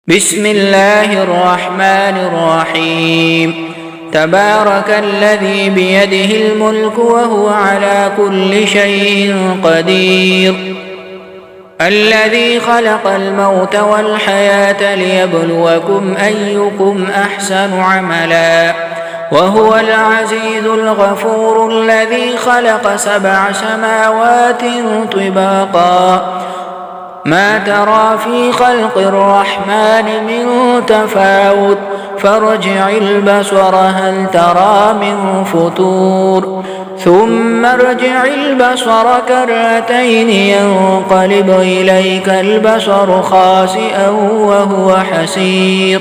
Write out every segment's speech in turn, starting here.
بسم الله الرحمن الرحيم. تبارك الذي بيده الملك وهو على كل شيء قدير. الذي خلق الموت والحياة ليبلوكم أيكم أحسن عملا وهو العزيز الغفور. الذي خلق 7 سماوات طباقا ما ترى في خلق الرحمن من تفاوت فارجع البصر هل ترى من فطور ثم ارجع البصر كرتين ينقلب إليك البصر خاسئا وهو حسير.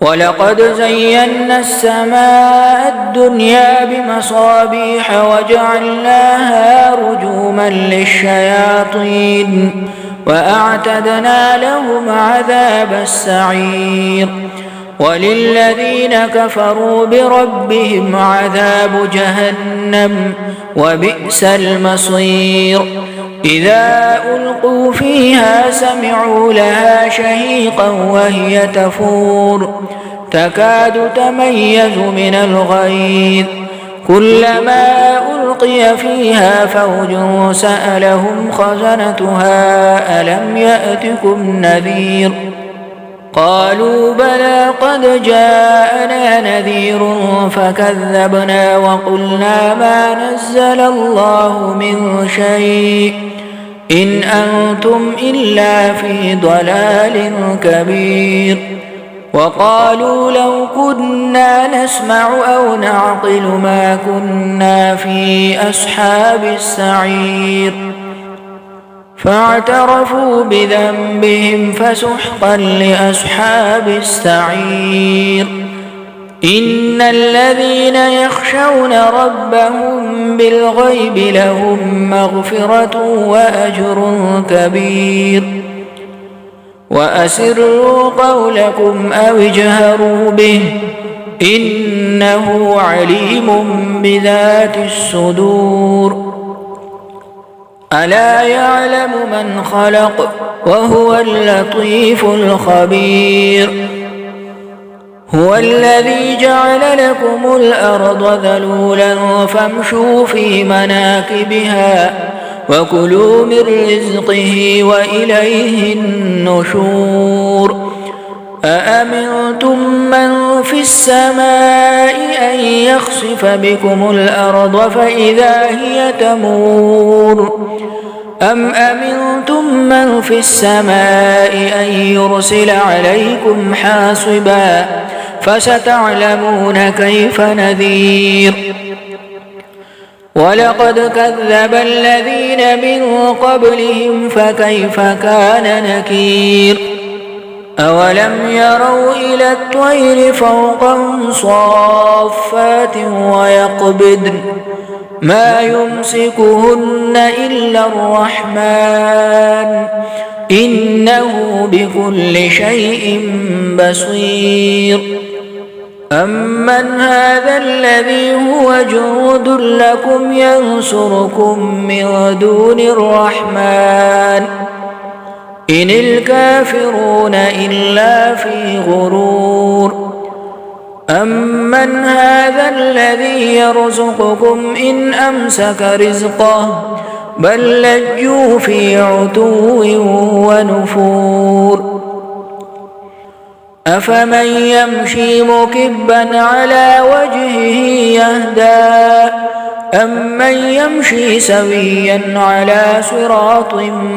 ولقد زينا السماء الدنيا بمصابيح وجعلناها رجوما للشياطين وأعتدنا لهم عذاب السعير. وللذين كفروا بربهم عذاب جهنم وبئس المصير. إذا ألقوا فيها سمعوا لها شهيقا وهي تفور تكاد تميز من الغيظ. كلما ألقي فيها فوج سألهم خزنتها ألم يأتكم نذير قالوا بلى قد جاءنا نذير فكذبنا وقلنا ما نزل الله من شيء إن أنتم إلا في ضلال كبير. وقالوا لو كنا نسمع أو نعقل ما كنا في أصحاب السعير. فاعترفوا بذنبهم فسحقا لأصحاب السعير. إن الذين يخشون ربهم بالغيب لهم مغفرة وأجر كبير. وأسروا قولكم أو اجهروا به إنه عليم بذات الصدور. ألا يعلم من خلق وهو اللطيف الخبير. هو الذي جعل لكم الأرض ذلولا فامشوا في مناكبها وكلوا من رزقه وإليه النشور. أأمنتم من في السماء أن يخسف بكم الأرض فإذا هي تمور أم أمنتم من في السماء أن يرسل عليكم حاصبا فستعلمون كيف نذير. ولقد كذب الذين من قبلهم فكيف كان نكير. أولم يروا إلى الطير فوقهم صافات ويقبضن ما يمسكهن إلا الرحمن إنه بكل شيء بصير. أمن هذا الذي هو جند لكم ينصركم من دون الرحمن إن الكافرون إلا في غرور. أمن هذا الذي يرزقكم إن أمسك رزقه بل لجوا في عتو ونفور. أفمن يمشي مكبا على وجهه يهدى أمن يمشي سويا على صراط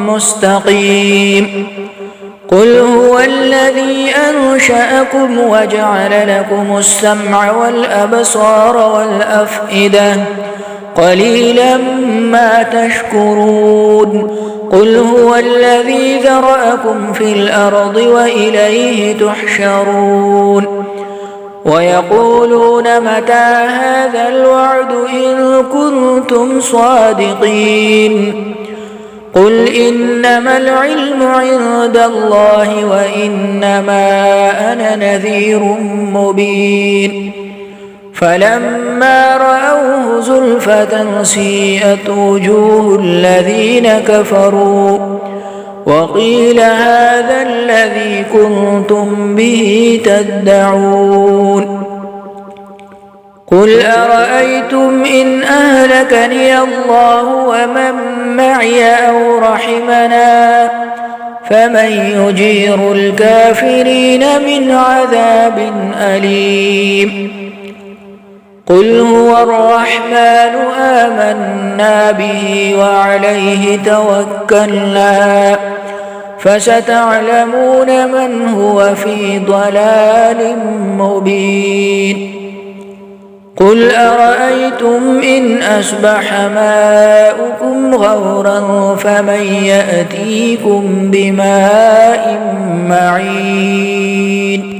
مستقيم. قل هو الذي أنشأكم وجعل لكم السمع والأبصار والأفئدة قليلا ما تشكرون. قل هو الذي ذرأكم في الأرض وإليه تحشرون. ويقولون متى هذا الوعد إن كنتم صادقين. قل إنما العلم عند الله وإنما أنا نذير مبين. فلما رأوه زلفة سيئت وجوه الذين كفروا وقيل هذا الذي كنتم به تدعون قل أرأيتم إن أهلكني الله ومن معي أو رحمنا فمن يجير الكافرين من عذاب أليم قل هو الرحمن آمنا به وعليه توكلنا فستعلمون من هو في ضلال مبين قل أرأيتم إن أصبح ماؤكم غورا فمن يأتيكم بماء معين